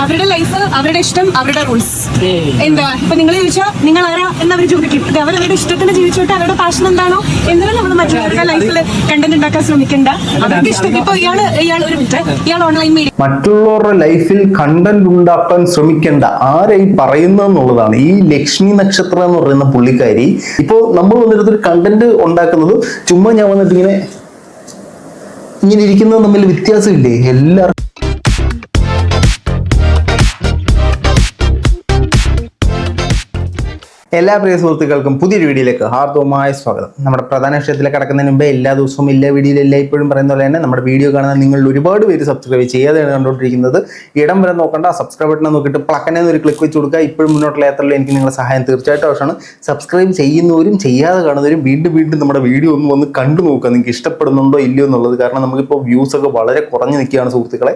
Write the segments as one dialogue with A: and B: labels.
A: അവരുടെ ലൈഫ്, അവരുടെ ഇഷ്ടം, അവരുടെ റൂൾസ്. എന്താ ഇപ്പൊ നിങ്ങൾ ചോദിച്ചാൽ നിങ്ങൾ ആരാ എന്നവർ ചോദിക്കും. ഇത് അവരവരുടെ ഇഷ്ടത്തിന് ജീവിച്ചോട്ടെ, അവരുടെ പാഷൻ എന്താണോ എന്നാലും നമ്മൾ മറ്റുള്ളവരുടെ ലൈഫിൽ കണ്ടന്റ് ഉണ്ടാക്കാൻ ശ്രമിക്കണ്ട. അവർക്ക് ഇഷ്ടം. ഇപ്പൊ ഇയാൾ ഒരു മിനിറ്റ്, ഇയാൾ ഓൺലൈൻ മീഡിയ
B: മറ്റുള്ളവരുടെ ലൈഫിൽ കണ്ടന്റ് ഉണ്ടാക്കാൻ ശ്രമിക്കേണ്ട ആരായി പറയുന്നതെന്നുള്ളതാണ്. ഈ ലക്ഷ്മി നക്ഷത്രം എന്ന് പറയുന്ന പുള്ളിക്കാരി ഇപ്പോ നമ്മൾ വന്നിട്ട് ഒരു കണ്ടന്റ് ഉണ്ടാക്കുന്നത് ചുമ്മാ ഞാൻ വന്നിട്ട് ഇങ്ങനെ ഇരിക്കുന്നത് തമ്മിൽ വ്യത്യാസമില്ലേ? എല്ലാവർക്കും എല്ലാ പ്രിയ സുഹൃത്തുക്കൾക്കും പുതിയൊരു വീഡിയോയിലേക്ക് ഹാർദവമായ സ്വാഗതം. നമ്മുടെ പ്രധാന വിഷയത്തിലേക്ക് കടക്കുന്നതിന് മുമ്പേ എല്ലാ ദിവസവും എല്ലാ വീഡിയോയിലും എല്ലായ്പ്പോഴും പറയുന്ന പോലെ തന്നെ നമ്മുടെ വീഡിയോ കാണുന്ന നിങ്ങൾ ഒരുപാട് പേര് സബ്സ്ക്രൈബ് ചെയ്യാതെയാണ് കണ്ടുകൊണ്ടിരിക്കുന്നത്. ഇടം വരെ നോക്കണ്ട, സബ്സ്ക്രൈബ് ബട്ടൺ നോക്കിയിട്ട് പ്ലക്കനെ ഒരു ക്ലിക്ക് വെച്ച് കൊടുക്കുക. ഇപ്പോഴും മുന്നോട്ടുള്ള യാത്രയിൽ എനിക്ക് നിങ്ങളുടെ സഹായം തീർച്ചയായിട്ടും ആവശ്യമാണ്. സബ്സ്ക്രൈബ് ചെയ്യുന്നവരും ചെയ്യാതെ കാണുന്നവരും വീണ്ടും നമ്മുടെ വീഡിയോ ഒന്ന് വന്ന് കണ്ടു നോക്കുക, നിങ്ങൾക്ക് ഇഷ്ടപ്പെടുന്നുണ്ടോ ഇല്ലയോ എന്നുള്ളത്. കാരണം നമുക്കിപ്പോൾ വ്യൂസ് ഒക്കെ വളരെ കുറഞ്ഞു നിൽക്കുകയാണ് സുഹൃത്തുക്കളെ.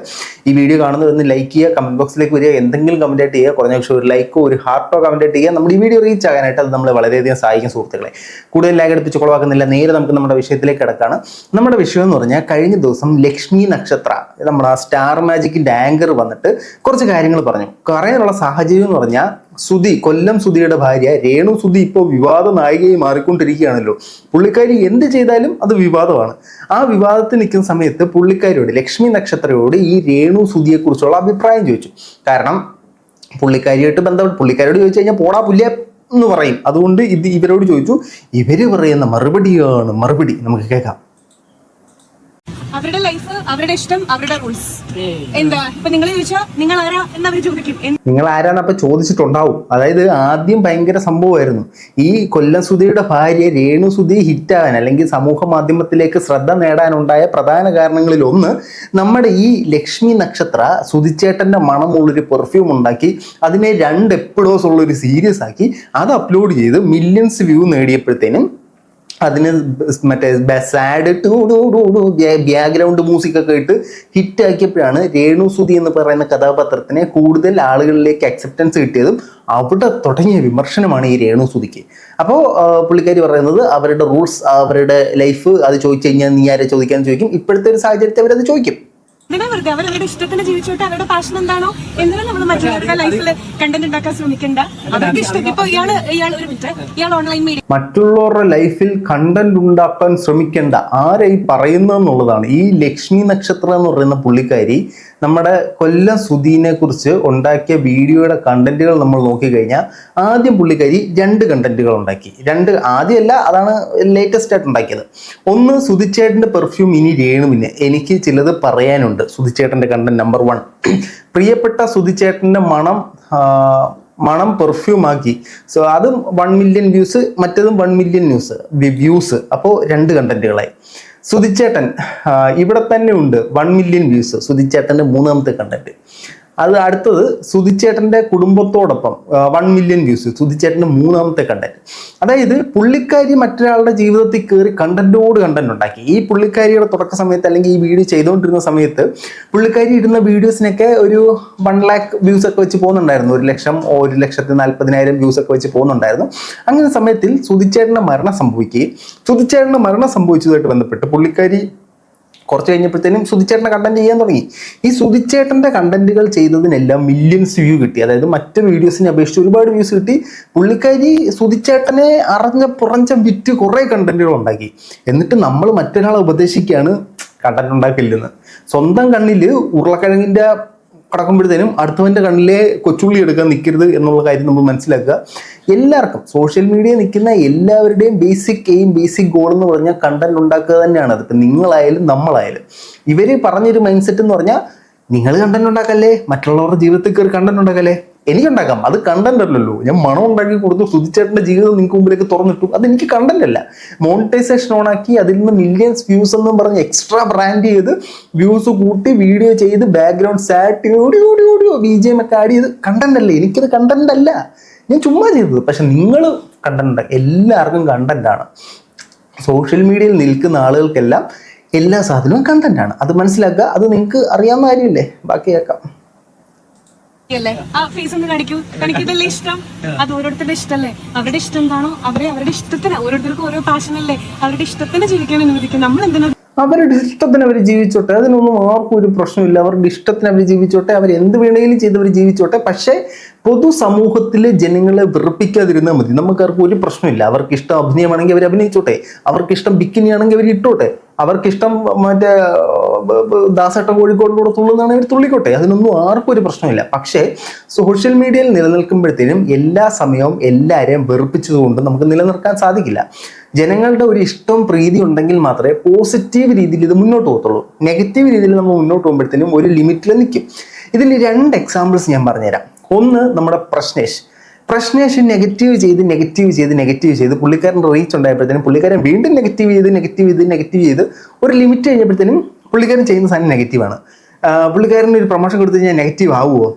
B: ഈ വീഡിയോ കാണുന്നവരൊന്ന് ലൈക്ക് ചെയ്യുക, കമന്റ് ബോക്സിലേക്ക് വരിക, എന്തെങ്കിലും കമന്റ് ആയിട്ട് ചെയ്യുക. കുറഞ്ഞ പക്ഷേ ഒരു ലൈക്കോ ഒരു ഹാർട്ടോ കമന്റ് ആയിട്ട് ചെയ്യുക. നമ്മുടെ ഈ വീഡിയോ റീച്ച് ആകാനായിട്ട് അത് നമ്മളെ വളരെയധികം സഹായിക്കും സുഹൃത്തുക്കളെ. കൂടുതൽ ലാഗ് അടുപ്പിച്ച് കുളവാക്കുന്നില്ല, നേരെ നമുക്ക് നമ്മുടെ വിഷയത്തിലേക്ക് കിടക്കാണ്. നമ്മുടെ വിഷയം എന്ന് പറഞ്ഞാൽ കഴിഞ്ഞ ദിവസം ലക്ഷ്മി നക്ഷത്ര നമ്മുടെ സ്റ്റാർ മാജിക്കിന്റെ ആങ്കർ വന്നിട്ട് കുറച്ച് കാര്യങ്ങൾ പറഞ്ഞു. പറയാനുള്ള സാഹചര്യം എന്ന് പറഞ്ഞാൽ കൊല്ലം സുധിയുടെ ഭാര്യ രേണു സുധി ഇപ്പോൾ വിവാദ നായികയായി മാറിക്കൊണ്ടിരിക്കുകയാണല്ലോ. പുള്ളിക്കാരി എന്ത് ചെയ്താലും അത് വിവാദമാണ്. ആ വിവാദത്തിൽ നിൽക്കുന്ന സമയത്ത് പുള്ളിക്കാരിയോട്, ലക്ഷ്മി നക്ഷത്രയോട് ഈ രേണു സുധിയെ കുറിച്ചുള്ള അഭിപ്രായം ചോദിച്ചു. കാരണം പുള്ളിക്കാരിയായിട്ട് ബന്ധപ്പെട്ട് പുള്ളിക്കാരോട് ചോദിച്ചു കഴിഞ്ഞാൽ പോടാ പുല്ലിയ എന്ന് പറയും. അതുകൊണ്ട് ഇവരോട് ചോദിച്ചു. ഇവര് പറയുന്ന മറുപടി നമുക്ക് കേൾക്കാം.
A: അവരുടെ ലൈഫ്, അവരുടെ ഇഷ്ടം, അവരുടെ റൂൾസ്. എന്താ ഇപ്പൊ നിങ്ങൾ ചോദിച്ചാൽ നിങ്ങൾ ആരാ എന്നവർ ചോദിക്കും.
B: നിങ്ങൾ ആരാന്നപ്പൊ ചോദിച്ചിട്ടുണ്ടാവും. അതായത് ആദ്യം ഭയങ്കര സംഭവമായിരുന്നു. ഈ കൊല്ലം സുധിയുടെ ഭാര്യ രേണു സുധി ഹിറ്റാകാൻ അല്ലെങ്കിൽ സമൂഹ മാധ്യമത്തിലേക്ക് ശ്രദ്ധ നേടാനുണ്ടായ പ്രധാന കാരണങ്ങളിൽ ഒന്ന്, നമ്മുടെ ഈ ലക്ഷ്മി നക്ഷത്ര സുധിച്ചേട്ടന്റെ മണമുള്ളൊരു പെർഫ്യൂം ഉണ്ടാക്കി അതിനെ 2 എപ്പിസോഡ്സ് ഉള്ളൊരു സീരീസ് ആക്കി അത് അപ്ലോഡ് ചെയ്ത് മില്യൺസ് വ്യൂ നേടിയപ്പോഴത്തേനും അതിന് മറ്റേ സാഡ് ബാക്ക്ഗ്രൗണ്ട് മ്യൂസിക് ഒക്കെ ഇട്ട് ഹിറ്റാക്കിയപ്പോഴാണ് രേണു സുധി എന്ന് പറയുന്ന കഥാപാത്രത്തിനെ കൂടുതൽ ആളുകളിലേക്ക് അക്സെപ്റ്റൻസ് കിട്ടിയതും അവിടെ തുടങ്ങിയ വിമർശനമാണ് ഈ രേണു സുധിക്ക്. അപ്പോൾ പുള്ളിക്കാരി പറയുന്നത് അവരുടെ റൂൾസ്, അവരുടെ ലൈഫ്, അത് ചോദിച്ചു കഴിഞ്ഞാൽ നീ ആരെ ചോദിക്കാന്ന് ചോദിക്കും. ഇപ്പോഴത്തെ ഒരു സാഹചര്യത്തിൽ അവരത് ചോദിക്കും.
A: അവരവരുടെ ഇഷ്ടത്തിന് ജീവിച്ചോട്ടെ, അവരുടെ പാഷൻ എന്താണോ എന്നാലും നമ്മൾ മറ്റുള്ളവരുടെ ലൈഫിൽ കണ്ടന്റ് ഉണ്ടാക്കാൻ ശ്രമിക്കണ്ട. അവർക്ക് ഇഷ്ടം. ഇപ്പൊ ഇയാൾ ഒരു മിനിറ്റ്, ഇയാൾ ഓൺലൈൻ മീഡിയ
B: മറ്റുള്ളവരുടെ ലൈഫിൽ കണ്ടന്റ് ഉണ്ടാക്കാൻ ശ്രമിക്കേണ്ട ആരായി പറയുന്നതെന്നുള്ളതാണ്. ഈ ലക്ഷ്മി നക്ഷത്രം എന്ന് പറയുന്ന പുള്ളിക്കാരി നമ്മുടെ കൊല്ലം സുധീനെ കുറിച്ച് ഉണ്ടാക്കിയ വീഡിയോയുടെ കണ്ടന്റുകൾ നമ്മൾ നോക്കിക്കഴിഞ്ഞാൽ ആദ്യം പുള്ളിക്കാരി 2 കണ്ടന്റുകൾ ഉണ്ടാക്കി. ആദ്യമല്ല, അതാണ് ലേറ്റസ്റ്റ് ആയിട്ട് ഉണ്ടാക്കിയത്. ഒന്ന്, സുധിച്ചേട്ടന്റെ പെർഫ്യൂം ഇനി രേണുവിന്. എനിക്ക് ചിലത് പറയാനുണ്ട്. സുധിച്ചേട്ടന്റെ കണ്ടന്റ് നമ്പർ 1, പ്രിയപ്പെട്ട സുധിച്ചേട്ടന്റെ മണം പെർഫ്യൂം ആക്കി. സോ അതും 1 മില്യൺ വ്യൂസ്, മറ്റതും 1 മില്യൺ വ്യൂസ്. അപ്പോൾ 2 കണ്ടന്റുകളായി. സുധിച്ചേട്ടൻ ഇവിടെ തന്നെ ഉണ്ട്, 1 മില്യൺ വ്യൂസ്. സുധിച്ചേട്ടൻ്റെ 3ാമത്തെ കണ്ടന്റ്. അത് അടുത്തത് സുധിച്ചേട്ടൻ്റെ കുടുംബത്തോടൊപ്പം 1 മില്യൺ വ്യൂസ്. സുധിച്ചേട്ടൻ്റെ 3ാമത്തെ കണ്ടന്റ്. അതായത് പുള്ളിക്കാരി മറ്റൊരാളുടെ ജീവിതത്തിൽ കയറി കണ്ടന്റ് ഉണ്ടാക്കി. ഈ പുള്ളിക്കാരിയുടെ തുടക്ക സമയത്ത് അല്ലെങ്കിൽ ഈ വീഡിയോ ചെയ്തുകൊണ്ടിരുന്ന സമയത്ത് പുള്ളിക്കാരി ഇടുന്ന വീഡിയോസിനൊക്കെ ഒരു 1 ലാക്ക് വ്യൂസ് ഒക്കെ വെച്ച് പോകുന്നുണ്ടായിരുന്നു. 1,40,40,000 വ്യൂസ് ഒക്കെ വെച്ച് പോകുന്നുണ്ടായിരുന്നു. അങ്ങനെ സമയത്തിൽ സുധിച്ചേട്ടൻ്റെ മരണം സംഭവിക്കുകയും സുധിച്ചേട്ടൻ്റെ മരണം സംഭവിച്ചതുമായിട്ട് ബന്ധപ്പെട്ട് പുള്ളിക്കാരി കുറച്ച് കഴിഞ്ഞപ്പോഴത്തേനും സുധിച്ചേട്ടൻ്റെ കണ്ടന്റ് ചെയ്യാൻ തുടങ്ങി. ഈ സുധിച്ചേട്ടൻ്റെ കണ്ടന്റുകൾ ചെയ്തതിനെല്ലാം മില്യൺസ് വ്യൂ കിട്ടി. അതായത് മറ്റ് വീഡിയോസിനെ അപേക്ഷിച്ച് ഒരുപാട് വ്യൂസ് കിട്ടി. പുള്ളിക്കാരി സുധിച്ചേട്ടനെ പുറഞ്ചം വിറ്റ് കുറേ കണ്ടന്റുകൾ ഉണ്ടാക്കി. എന്നിട്ട് നമ്മൾ മറ്റൊരാളെ ഉപദേശിക്കുകയാണ് കണ്ടന്റ് ഉണ്ടാക്കില്ലെന്ന്. സ്വന്തം കണ്ണിൽ ഉരുളക്കിഴങ്ങിൻ്റെ കടക്കുമ്പോഴത്തേനും അടുത്തവൻ്റെ കണ്ണിലെ കൊച്ചുള്ളി എടുക്കാൻ നിൽക്കരുത് എന്നുള്ള കാര്യം നമ്മൾ മനസ്സിലാക്കുക. എല്ലാവർക്കും സോഷ്യൽ മീഡിയ നിൽക്കുന്ന എല്ലാവരുടെയും ബേസിക് എയിം, ബേസിക് ഗോൾ എന്ന് പറഞ്ഞാൽ കണ്ടന്റ് ഉണ്ടാക്കുക തന്നെയാണ്. അതിപ്പോൾ നിങ്ങളായാലും നമ്മളായാലും. ഇവർ പറഞ്ഞൊരു മൈൻഡ് സെറ്റ് എന്ന് പറഞ്ഞാൽ നിങ്ങൾ കണ്ടന്റ് ഉണ്ടാക്കല്ലേ, മറ്റുള്ളവരുടെ ജീവിതത്തിൽ കയറി കണ്ടന്റ് ഉണ്ടാക്കല്ലേ. എനിക്കുണ്ടാക്കാം, അത് കണ്ടന്റ് അല്ലല്ലോ. ഞാൻ മണം ഉണ്ടാക്കി കൊടുത്തു, സുധിച്ചേട്ടൻ്റെ ജീവിതം നിങ്ങൾക്ക് മുമ്പിലേക്ക് തുറന്നിട്ടു, അതെനിക്ക് കണ്ടന്റ് അല്ല. മോണിറ്റൈസേഷൻ ഓണാക്കി അതിൽ നിന്ന് മില്യൺസ് വ്യൂസ് എന്നും പറഞ്ഞ് എക്സ്ട്രാ ബ്രാൻഡ് ചെയ്ത് വ്യൂസ് കൂട്ടി വീഡിയോ ചെയ്ത് ബാക്ക്ഗ്രൗണ്ട് സാറ്റ് BGM ഒക്കെ ആഡ് ചെയ്ത് കണ്ടന്റ് അല്ലേ. എനിക്കത് കണ്ടന്റ് അല്ല, ഞാൻ ചുമ്മാ ചെയ്തത്. പക്ഷെ നിങ്ങൾ കണ്ടന്റ്, എല്ലാവർക്കും കണ്ടന്റാണ്. സോഷ്യൽ മീഡിയയിൽ നിൽക്കുന്ന ആളുകൾക്കെല്ലാം എല്ലാ സാധനവും കണ്ടന്റാണ്. അത് മനസ്സിലാക്കുക. അത് നിങ്ങൾക്ക് അറിയാവുന്ന കാര്യമല്ലേ. ബാക്കി കേൾക്കാം.
A: ആ ഫേസ് ഒന്ന് കാണിക്കതല്ലേ ഇഷ്ടം. അത് ഓരോരുത്തരുടെ ഇഷ്ടമല്ലേ. അവരുടെ ഇഷ്ടം എന്താണോ അവരുടെ ഇഷ്ടത്തിന്, ഓരോരുത്തർക്കും ഓരോ പാഷൻ അല്ലേ. അവരുടെ ഇഷ്ടത്തിന് ജീവിക്കാൻ അനുവദിക്കും. നമ്മൾ എന്തിനാ
B: അവരുടെ ഇഷ്ടത്തിന് അവർ ജീവിച്ചോട്ടെ, അതിനൊന്നും ആർക്കും ഒരു പ്രശ്നമില്ല. അവരുടെ ഇഷ്ടത്തിന് അവർ ജീവിച്ചോട്ടെ, അവർ എന്ത് വേണമെങ്കിലും ചെയ്തവർ ജീവിച്ചോട്ടെ. പക്ഷേ പൊതുസമൂഹത്തിലെ ജനങ്ങളെ വെറുപ്പിക്കാതിരുന്നാൽ മതി. നമുക്കാർക്കും ഒരു പ്രശ്നമില്ല. അവർക്ക് ഇഷ്ടം അഭിനയമാണെങ്കിൽ അവർ അഭിനയിച്ചോട്ടെ, അവർക്ക് ഇഷ്ടം ബിക്കിനി ആണെങ്കിൽ അവർ ഇട്ടോട്ടെ, അവർക്കിഷ്ടം മറ്റേ ദാസേട്ട കോഴിക്കോടിലൂടെ തുള്ളുന്നതാണെങ്കിൽ അവർ തുള്ളിക്കോട്ടെ, അതിനൊന്നും ആർക്കും ഒരു പ്രശ്നമില്ല. പക്ഷേ സോഷ്യൽ മീഡിയയിൽ നിലനിൽക്കുമ്പോഴത്തേനും എല്ലാ സമയവും എല്ലാവരെയും വെറുപ്പിച്ചതുകൊണ്ട് നമുക്ക് നിലനിർത്താൻ സാധിക്കില്ല. ജനങ്ങളുടെ ഒരു ഇഷ്ടം പ്രീതി ഉണ്ടെങ്കിൽ മാത്രമേ പോസിറ്റീവ് രീതിയിൽ ഇത് മുന്നോട്ട് പോകത്തുള്ളൂ. നെഗറ്റീവ് രീതിയിൽ നമ്മൾ മുന്നോട്ട് പോകുമ്പോഴത്തേനും ഒരു ലിമിറ്റിൽ നിൽക്കും. ഇതിൽ 2 എക്സാമ്പിൾസ് ഞാൻ പറഞ്ഞുതരാം. ഒന്ന്, നമ്മുടെ പ്രശ്നേഷ് നെഗറ്റീവ് ചെയ്ത് പുള്ളിക്കാരൻ റീച്ച് ഉണ്ടായപ്പോഴത്തേനും പുള്ളിക്കാരൻ വീണ്ടും നെഗറ്റീവ് ചെയ്ത് ഒരു ലിമിറ്റ് കഴിഞ്ഞപ്പോഴത്തേനും പുള്ളിക്കാരൻ ചെയ്യുന്ന സാധനം നെഗറ്റീവാണ്. പുള്ളിക്കാരന് ഒരു പ്രൊമോഷൻ കൊടുത്തു കഴിഞ്ഞാൽ നെഗറ്റീവ് ആവുമോ?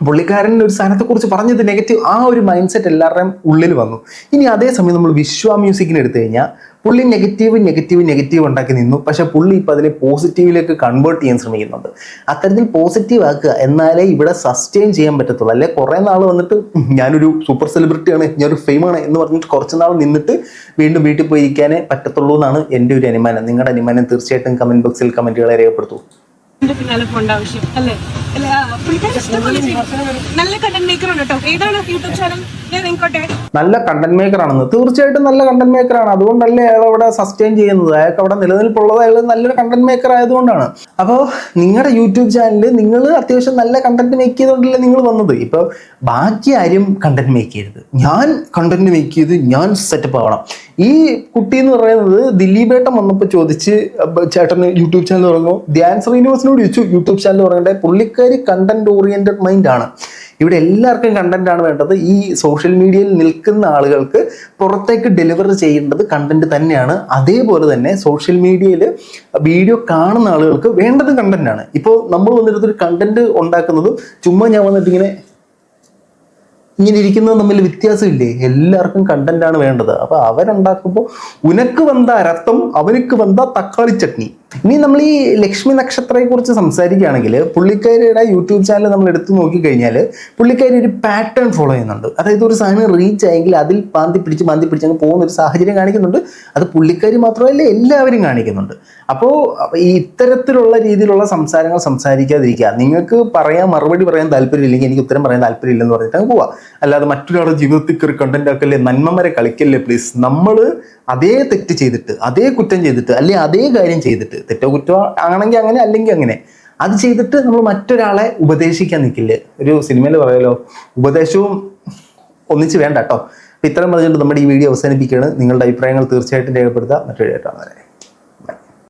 B: പുള്ളിക്കാരൻ ഒരു സാധനത്തെക്കുറിച്ച് പറഞ്ഞത് നെഗറ്റീവ്, ആ ഒരു മൈൻഡ് സെറ്റ് എല്ലാവരുടെയും ഉള്ളിൽ വന്നു. ഇനി അതേസമയം നമ്മൾ വിശ്വ മ്യൂസിക്കിന് എടുത്തു കഴിഞ്ഞാൽ പുള്ളി നെഗറ്റീവ് ഉണ്ടാക്കി നിന്നു. പക്ഷെ പുള്ളി ഇപ്പം അതിനെ പോസിറ്റീവിലേക്ക് കൺവേർട്ട് ചെയ്യാൻ ശ്രമിക്കുന്നുണ്ട്. അത്തരത്തിൽ പോസിറ്റീവ് ആക്കുക, എന്നാലേ ഇവിടെ സസ്റ്റെയിൻ ചെയ്യാൻ പറ്റത്തുള്ളൂ. അല്ലെ കുറേ നാൾ വന്നിട്ട് ഞാനൊരു സൂപ്പർ സെലിബ്രിറ്റിയാണ്, ഞാനൊരു ഫെയിമാണ് എന്ന് പറഞ്ഞിട്ട് കുറച്ച് നാൾ നിന്നിട്ട് വീണ്ടും വീട്ടിൽ പോയി ഇരിക്കാനേ പറ്റത്തുള്ളൂ എന്നാണ് എൻ്റെ ഒരു അനുമാനം. നിങ്ങളുടെ അനുമാനം തീർച്ചയായിട്ടും കമന്റ് ബോക്സിൽ കമന്റുകളെ രേഖപ്പെടുത്തൂ.
A: പിന്നാലെ പോകേണ്ട ആവശ്യം അല്ലേ? നല്ല കണ്ടന്റ് മേക്കർ ആണ് കേട്ടോ. ഏതാണ് യൂട്യൂബ് ചാനൽ?
B: നല്ല കണ്ടന്റ് മേക്കർ ആണെന്ന്, തീർച്ചയായിട്ടും നല്ല കണ്ടന്റ് മേക്കർ ആണ്. അതുകൊണ്ടല്ലേ അയാൾ അവിടെ സസ്റ്റെയിൻ ചെയ്യുന്നത്, അയാൾക്ക് അവിടെ നിലനിൽപ്പുള്ളത് അയാൾ നല്ലൊരു കണ്ടന്റ് മേക്കർ ആയതുകൊണ്ടാണ്. അപ്പോൾ നിങ്ങളുടെ യൂട്യൂബ് ചാനലിൽ നിങ്ങൾ അത്യാവശ്യം നല്ല കണ്ടന്റ് മേക്ക് ചെയ്തുകൊണ്ടല്ലേ നിങ്ങൾ വന്നത്. ഇപ്പോൾ ബാക്കി ആരും കണ്ടന്റ് മേക്ക് ചെയ്യരുത്, ഞാൻ കണ്ടന്റ് മേക്ക് ചെയ്ത് ഞാൻ സെറ്റപ്പ് ആവണം. ഈ കുട്ടി എന്ന് പറയുന്നത് ദിലീപേട്ടൻ വന്നപ്പോൾ ചോദിച്ച് ചേട്ടന് യൂട്യൂബ് ചാനൽ തുടങ്ങുമോ, ധ്യാൻ ശ്രീനിവാസിനോട് ചോദിച്ചു യൂട്യൂബ് ചാനൽ തുടങ്ങേണ്ടത്. പുള്ളിക്കാരി കണ്ടന്റ് ഓറിയന്റഡ് മൈൻഡ് ആണ്. ഇവിടെ എല്ലാവർക്കും കണ്ടന്റ് ആണ് വേണ്ടത്. ഈ സോഷ്യൽ മീഡിയയിൽ നിൽക്കുന്ന ആളുകൾക്ക് പുറത്തേക്ക് ഡെലിവർ ചെയ്യേണ്ടത് കണ്ടന്റ് തന്നെയാണ്. അതേപോലെ തന്നെ സോഷ്യൽ മീഡിയയിൽ വീഡിയോ കാണുന്ന ആളുകൾക്ക് വേണ്ടത് കണ്ടന്റ് ആണ്. ഇപ്പോൾ നമ്മൾ വന്നിട്ടൊരു കണ്ടന്റ് ഉണ്ടാക്കുന്നതും ചുമ്മാ ഞാൻ വന്നിട്ട് ഇങ്ങനെ ഇരിക്കുന്നത് തമ്മിൽ വ്യത്യാസമില്ലേ? എല്ലാവർക്കും കണ്ടന്റ് ആണ് വേണ്ടത്. അപ്പൊ അവരുണ്ടാക്കുമ്പോൾ ഉനക്ക് വന്ന രത്തം അവനക്ക് വന്ന തക്കാളി ചട്നി. ഇനി നമ്മൾ ഈ ലക്ഷ്മി നക്ഷത്രയെ കുറിച്ച് സംസാരിക്കുകയാണെങ്കിൽ പുള്ളിക്കാരിയുടെ യൂട്യൂബ് ചാനൽ നമ്മൾ എടുത്തു നോക്കിക്കഴിഞ്ഞാൽ പുള്ളിക്കാരി ഒരു പാറ്റേൺ ഫോളോ ചെയ്യുന്നുണ്ട്. അതായത് ഒരു സാധനം റീച്ച് ആയെങ്കിൽ അതിൽ മാന്തി പിടിച്ച് അങ്ങ് പോകുന്ന ഒരു സാഹചര്യം കാണിക്കുന്നുണ്ട്. അത് പുള്ളിക്കാരി മാത്രമല്ല, എല്ലാവരും കാണിക്കുന്നുണ്ട്. അപ്പോൾ ഈ ഇത്തരത്തിലുള്ള രീതിയിലുള്ള സംസാരങ്ങൾ സംസാരിക്കാതിരിക്കുക. നിങ്ങൾക്ക് മറുപടി പറയാൻ താല്പര്യമില്ലെങ്കിൽ എനിക്ക് ഉത്തരം പറയാൻ താല്പര്യമില്ലെന്ന് പറഞ്ഞിട്ട് അങ്ങ് പോവാ. അല്ലാതെ മറ്റൊരാളുടെ ജീവിതത്തിൽ കയറി കണ്ടന്റ് ആക്കല്ലേ, നന്മമാരെ കളിക്കല്ലേ പ്ലീസ്. നമ്മൾ അതേ തെറ്റ് ചെയ്തിട്ട്, അതേ കുറ്റം ചെയ്തിട്ട്, അല്ലെങ്കിൽ അതേ കാര്യം ചെയ്തിട്ട്, തെറ്റോ കുറ്റോ ആണെങ്കിൽ അങ്ങനെ അല്ലെങ്കിൽ അങ്ങനെ അത് ചെയ്തിട്ട് നമ്മൾ മറ്റൊരാളെ ഉപദേശിക്കാൻ നിൽക്കില്ലേ. ഒരു സിനിമയിൽ പറയാലോ, ഉപദേശവും ഒന്നിച്ച് വേണ്ട കേട്ടോ. അപ്പം ഇത്രയും പറഞ്ഞിട്ട് നമ്മുടെ ഈ വീഡിയോ അവസാനിപ്പിക്കുകയാണ്. നിങ്ങളുടെ അഭിപ്രായങ്ങൾ തീർച്ചയായിട്ടും രേഖപ്പെടുത്തുക. മറ്റൊരു ആയിട്ടാണ്.